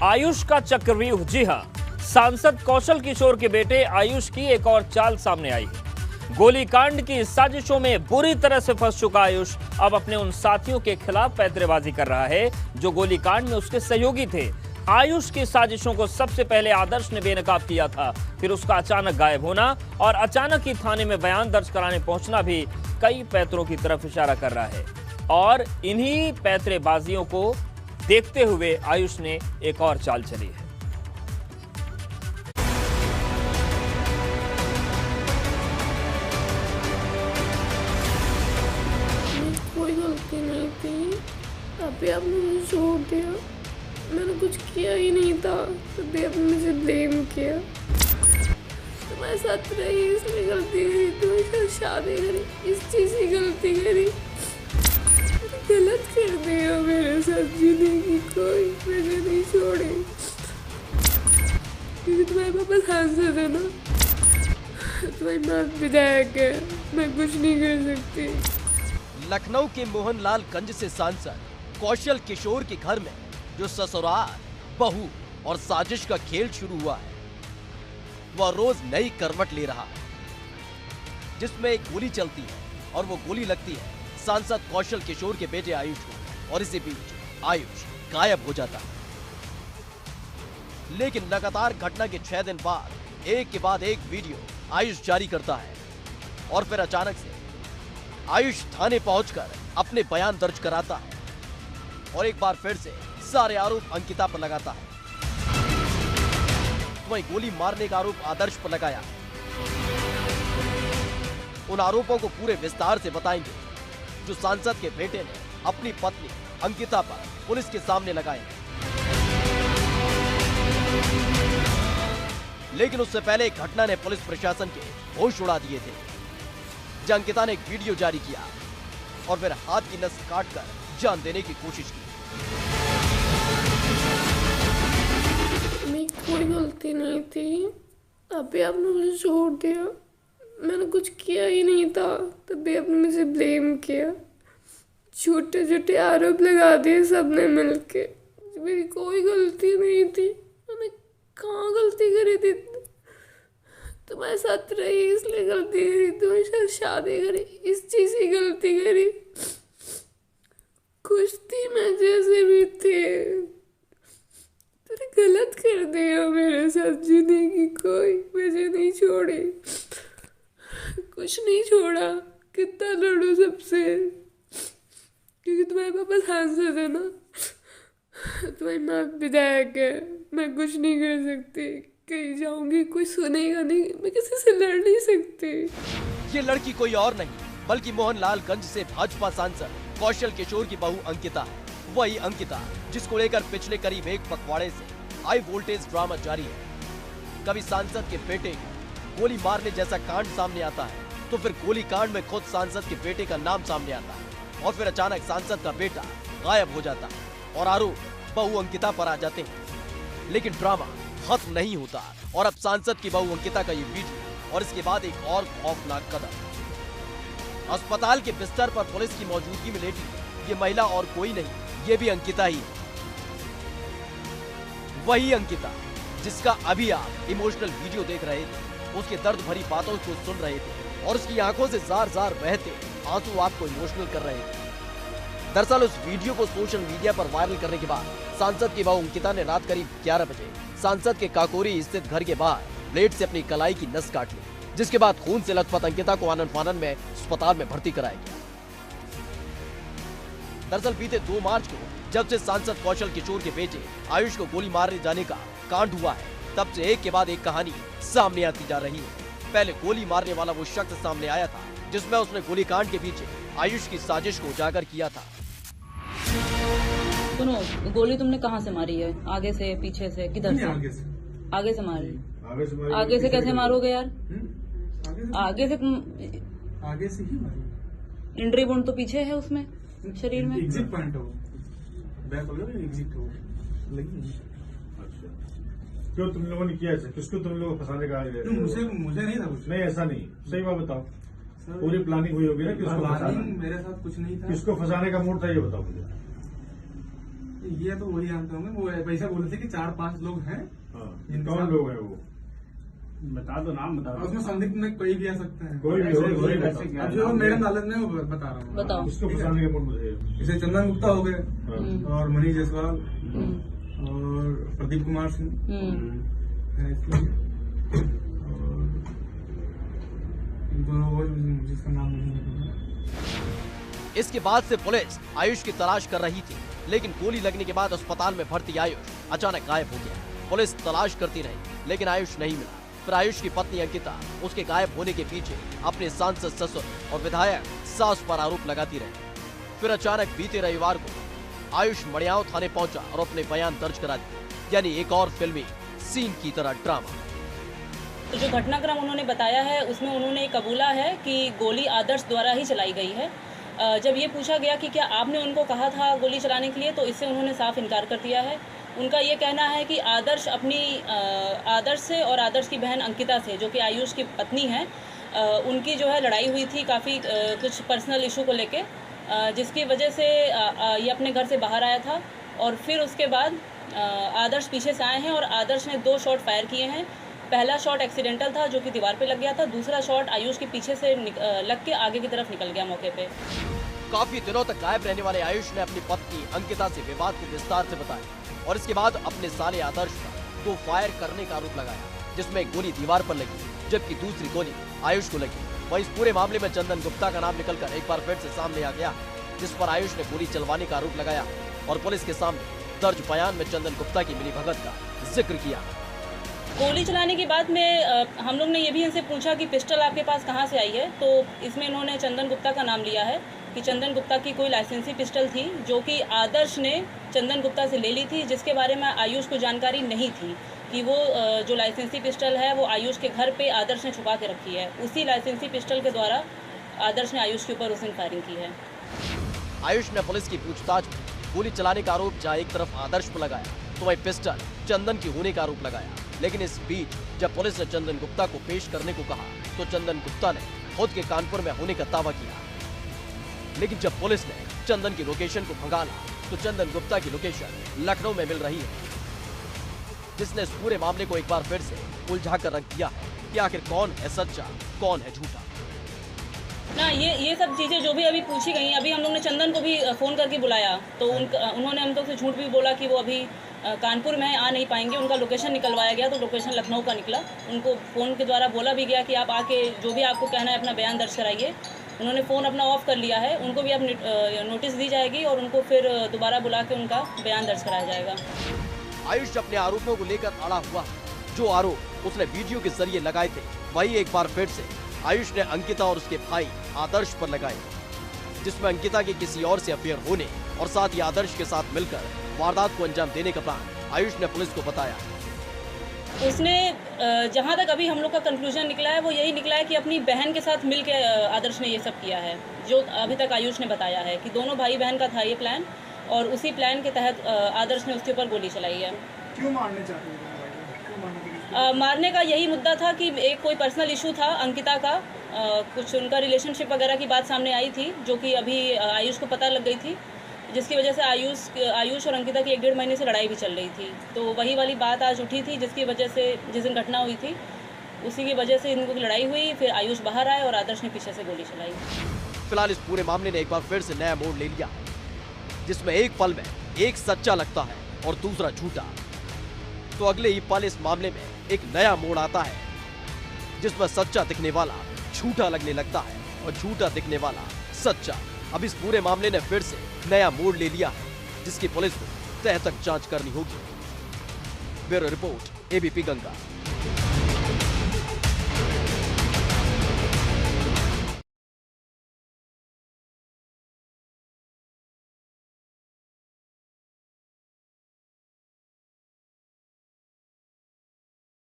आयुष का चक्रव्यूह। जी हां, सांसद कौशल किशोर के बेटे आयुष की एक और चाल सामने आई है। गोलीकांड की साजिशों में बुरी तरह से फंस चुका आयुष अब अपने उन साथियों के खिलाफ पैंतरेबाजी कर रहा है जो गोलीकांड में उसके सहयोगी थे। आयुष की साजिशों को सबसे पहले आदर्श ने बेनकाब किया था, फिर उसका अचानक गायब होना और अचानक ही थाने में बयान दर्ज कराने पहुंचना भी कई पैंतरों की तरफ इशारा कर रहा है। और इन्हीं पैंतरेबाजियों को देखते हुए आयुष ने एक और चाल चली है। कोई गलती नहीं थी, अभी आपने मुझे छोड़ दिया। मैंने कुछ किया ही नहीं था, तभी आपने मुझे ब्लेम किया। तुम्हारे साथ रही इसलिए गलती करी, तुम्हारे साथ शादी करी इस चीज़ की गलती करी। गलत कर दिया मेरे साथ, जीने की कोई वजह नहीं छोड़ी, क्योंकि तुम्हारे पापा सांसद है ना, तुम्हारी माँ विधायक है, मैं कुछ नहीं कर सकती। लखनऊ के मोहनलालगंज से सांसद कौशल किशोर के घर में जो ससुराल, बहू और साजिश का खेल शुरू हुआ है, वह रोज नई करवट ले रहा है, जिसमें एक गोली चलती है और वो गोली लगती है सांसद कौशल किशोर के बेटे आयुष को, और इसी बीच आयुष गायब हो जाता है। लेकिन लगातार घटना के 6 दिन बाद एक के बाद एक वीडियो आयुष जारी करता है और फिर अचानक से आयुष थाने पहुंचकर अपने बयान दर्ज कराता है और एक बार फिर से सारे आरोप अंकिता पर लगाता है। वहीं गोली मारने का आरोप आदर्श पर लगाया। उन आरोपों को पूरे विस्तार से बताएंगे जो सांसद के बेटे ने अपनी पत्नी अंकिता पर पुलिस के सामने लगाए। लेकिन उससे पहले एक घटना ने पुलिस प्रशासन के होश उड़ा दिए थे, जहां अंकिता ने एक वीडियो जारी किया और फिर हाथ की नस काटकर जान देने की कोशिश की। मेरी कोई गलती नहीं थी, अभी आपने मुझे छोड़ दिया। मैंने कुछ किया ही नहीं था, तभी आपने मुझे ब्लेम किया। छोटे छोटे आरोप लगा दिए सबने मिलके। मेरी कोई गलती नहीं थी, मैंने कहाँ गलती करी थी? तुम्हारे साथ रही इसलिए गलती करी, तुम्हारे साथ शादी करी इस चीज़ की गलती करी। खुश थी मैं जैसे भी थी, तूने गलत कर दिया मेरे साथ, जीने की कोई वजह नहीं छोड़ी, कुछ नहीं छोड़ा। कितना लड़ू सबसे, क्योंकि तुम्हारे पापा सांसद है ना, तुम्हारी माँ विधायक है, मैं कुछ नहीं कर सकती। कहीं जाऊंगी कोई सुनेगा नहीं, मैं किसी से लड़ नहीं सकती। ये लड़की कोई और नहीं बल्कि मोहनलालगंज से भाजपा सांसद कौशल किशोर की बहू अंकिता है। वही अंकिता जिसको लेकर पिछले करीब एक पखवाड़े से हाई वोल्टेज ड्रामा जारी है। कभी सांसद के बेटे को गोली मारने जैसा कांड सामने आता है, तो फिर गोली कांड में खुद सांसद के बेटे का नाम सामने आता है और फिर अचानक सांसद का बेटा गायब हो जाता है और आरोप बहू अंकिता पर आ जाते हैं। लेकिन ड्रामा खत्म नहीं होता और अब सांसद की बहू अंकिता का ये वीडियो और इसके बाद एक और खौफनाक कदम। अस्पताल के बिस्तर पर पुलिस की मौजूदगी में लेटी ये महिला और कोई नहीं, ये भी अंकिता ही है। वही अंकिता जिसका अभी आप इमोशनल वीडियो देख रहे थे, उसके दर्द भरी बातों को सुन रहे थे और उसकी आंखों से जार जार बहते आंसू आपको इमोशनल कर रहे थे। दरअसल उस वीडियो को सोशल मीडिया पर वायरल करने के बाद सांसद की बहू अंकिता ने रात करीब 11 बजे सांसद के काकोरी स्थित घर के बाहर ब्लेड से अपनी कलाई की नस काट ली, जिसके बाद खून से लथपथ अंकिता को आनन फानन में अस्पताल में भर्ती कराया गया। दरअसल बीते 2 मार्च को जब से सांसद कौशल किशोर के बेटे आयुष को गोली मारने जाने का कांड हुआ है, तब से एक के बाद एक कहानी सामने आती जा रही है। पहले गोली मारने वाला वो शख्स सामने आया था जिसमें उसने गोलीकांड के पीछे आयुष की साजिश को उजागर किया था। सुनो, गोली तुमने कहाँ से मारी है? आगे से, पीछे से, किधर से? आगे से मारी। आगे से कैसे मारोगे यार? आगे से ही मारी। इंट्री वुंड तो पीछे है उसमें शरीर में। एग्जिट पॉइंट हो, बैक हो गया, एग्जिट हो लगी। क्यों तुम लोगों ने किया ऐसा? किसको तुम लोगों को फंसाने का? मुझे नहीं था कुछ। नहीं, ऐसा नहीं, सही बात बताओ। पूरी प्लानिंग हुई होगी ना, किसको फंसाना? मेरे साथ कुछ नहीं था। किसको फंसाने का मूड था ये बताओ मुझे। ये तो वही जानते होंगे, वो वैसे बोले थे कि 4-5 लोग हैं। कौन लोग हैं वो? बता दो, नाम बता दो। उसमें संदिग्ध में कोई भी आ सकते हैं, कोई भी अब जो मेरे अदालत में वो बता रहा हूँ। बताओ। उसको फंसाने के मूड में थे। जैसे चंदन गुप्ता हो गए और मनीष जायसवाल और प्रदीप कुमार सिंह है इसमें, और दोनों और जिसका नाम नहीं है। इसके बाद से पुलिस आयुष की तलाश कर रही थी, लेकिन गोली लगने के बाद अस्पताल में भर्ती आयुष अचानक गायब हो गया। पुलिस तलाश करती रही, लेकिन आयुष नहीं मिला। फिर आयुष की पत्नी अंकिता उसके गायब होने के पीछे अपने सांसद ससुर और विधायक सास पर आरोप लगाती रही। फिर अचानक बीते रविवार को आयुष मड़ियाव थाने पहुंचा और अपने बयान दर्ज करा दिए, यानी एक और फिल्मी सीन की तरह ड्रामा। तो जो घटनाक्रम उन्होंने बताया है उसमें उन्होंने कबूला है कि गोली आदर्श द्वारा ही चलाई गई है। जब ये पूछा गया कि क्या आपने उनको कहा था गोली चलाने के लिए, तो इससे उन्होंने साफ इनकार कर दिया है। उनका ये कहना है कि आदर्श आदर्श से और आदर्श की बहन अंकिता से, जो कि आयुष की पत्नी है, उनकी जो है लड़ाई हुई थी काफ़ी कुछ पर्सनल इशू को लेके, जिसकी वजह से ये अपने घर से बाहर आया था। और फिर उसके बाद आदर्श पीछे से आए हैं और आदर्श ने 2 शॉट फायर किए हैं। पहला शॉट एक्सीडेंटल था जो कि दीवार पे लग गया था, दूसरा शॉट आयुष के पीछे से लग के आगे की तरफ निकल गया मौके पे। काफी दिनों तक गायब रहने वाले आयुष ने अपनी पत्नी अंकिता से विवाद को विस्तार से बताया और इसके बाद अपने साले आदर्श पर 2 फायर करने का आरोप लगाया, जिसमें एक गोली दीवार पर लगी जबकि दूसरी गोली आयुष को लगी। वहीं इस पूरे मामले में चंदन गुप्ता का नाम निकलकर एक बार फिर से सामने आ गया, जिस पर आयुष ने गोली चलवाने का आरोप लगाया और पुलिस के सामने दर्ज बयान में चंदन गुप्ता की मिलीभगत का जिक्र किया। गोली चलाने के बाद में हम लोग ने ये भी इनसे पूछा कि पिस्टल आपके पास कहाँ से आई है, तो इसमें इन्होंने चंदन गुप्ता का नाम लिया है कि चंदन गुप्ता की कोई लाइसेंसी पिस्टल थी जो कि आदर्श ने चंदन गुप्ता से ले ली थी, जिसके बारे में आयुष को जानकारी नहीं थी कि वो जो लाइसेंसी पिस्टल है वो आयुष के घर पे आदर्श ने छुपा के रखी है। उसी लाइसेंसी पिस्टल के द्वारा आदर्श ने आयुष के ऊपर उस दिन फायरिंग की है। आयुष ने पुलिस की पूछताछ में गोली चलाने का आरोप जहाँ एक तरफ आदर्श पर लगाया तो वही पिस्टल चंदन की होने का आरोप लगाया। लेकिन इस बीच जब पुलिस ने चंदन गुप्ता को पेश करने को कहा तो चंदन गुप्ता ने खुद के कानपुर में होने का दावा किया। लेकिन जब पुलिस ने चंदन की लोकेशन को खंगाला तो चंदन गुप्ता की लोकेशन लखनऊ में मिल रही है, जिसने इस पूरे मामले को एक बार फिर से उलझा कर रख दिया है कि आखिर कौन है सच्चा कौन है झूठा। ना ये सब चीज़ें जो भी अभी पूछी गई, अभी हम लोग ने चंदन को भी फ़ोन करके बुलाया तो उन्होंने हम लोग से झूठ भी बोला कि वो अभी कानपुर में आ नहीं पाएंगे। उनका लोकेशन निकलवाया गया तो लोकेशन लखनऊ का निकला। उनको फ़ोन के द्वारा बोला भी गया कि आप आके जो भी आपको कहना है अपना बयान दर्ज कराइए। उन्होंने फ़ोन अपना ऑफ कर लिया है। उनको भी अब नोटिस दी जाएगी और उनको फिर दोबारा बुला के उनका बयान दर्ज कराया जाएगा। आयुष अपने आरोपों को लेकर अड़ा हुआ है। जो आरोप उसने वीडियो के जरिए लगाए थे वही एक बार फिर से आयुष ने अंकिता और उसके भाई आदर्श पर लगाए, जिसमें अंकिता के किसी और से अफेयर होने और साथ ही आदर्श के साथ मिलकर वारदात को अंजाम देने का प्लान आयुष ने पुलिस को बताया। उसने जहाँ तक अभी हम लोग का कंक्लूजन निकला है वो यही निकला है कि अपनी बहन के साथ मिलकर आदर्श ने ये सब किया है। जो अभी तक आयुष ने बताया है कि दोनों भाई बहन का था ये प्लान और उसी प्लान के तहत आदर्श ने उसके ऊपर गोली चलाई है। क्यों मारने चाहते हैं? मारने का यही मुद्दा था कि एक कोई पर्सनल इशू था अंकिता का, कुछ उनका रिलेशनशिप वगैरह की बात सामने आई थी जो कि अभी आयुष को पता लग गई थी, जिसकी वजह से आयुष और अंकिता की 1-1.5 महीने से लड़ाई भी चल रही थी। तो वही वाली बात आज उठी थी जिसकी वजह से जिस दिन घटना हुई थी उसी की वजह से इनको लड़ाई हुई। फिर आयुष बाहर आए और आदर्श ने पीछे से गोली चलाई। फिलहाल इस पूरे मामले ने एक बार फिर से नया मोड़ ले लिया, जिसमें एक पल में एक सच्चा लगता है और दूसरा झूठा। तो अगले ही पल इस मामले में एक नया मोड़ आता है जिसमें सच्चा दिखने वाला झूठा लगने लगता है और झूठा दिखने वाला सच्चा। अब इस पूरे मामले ने फिर से नया मोड़ ले लिया है जिसकी पुलिस को तह तक जांच करनी होगी। Bureau report, ABP Ganga.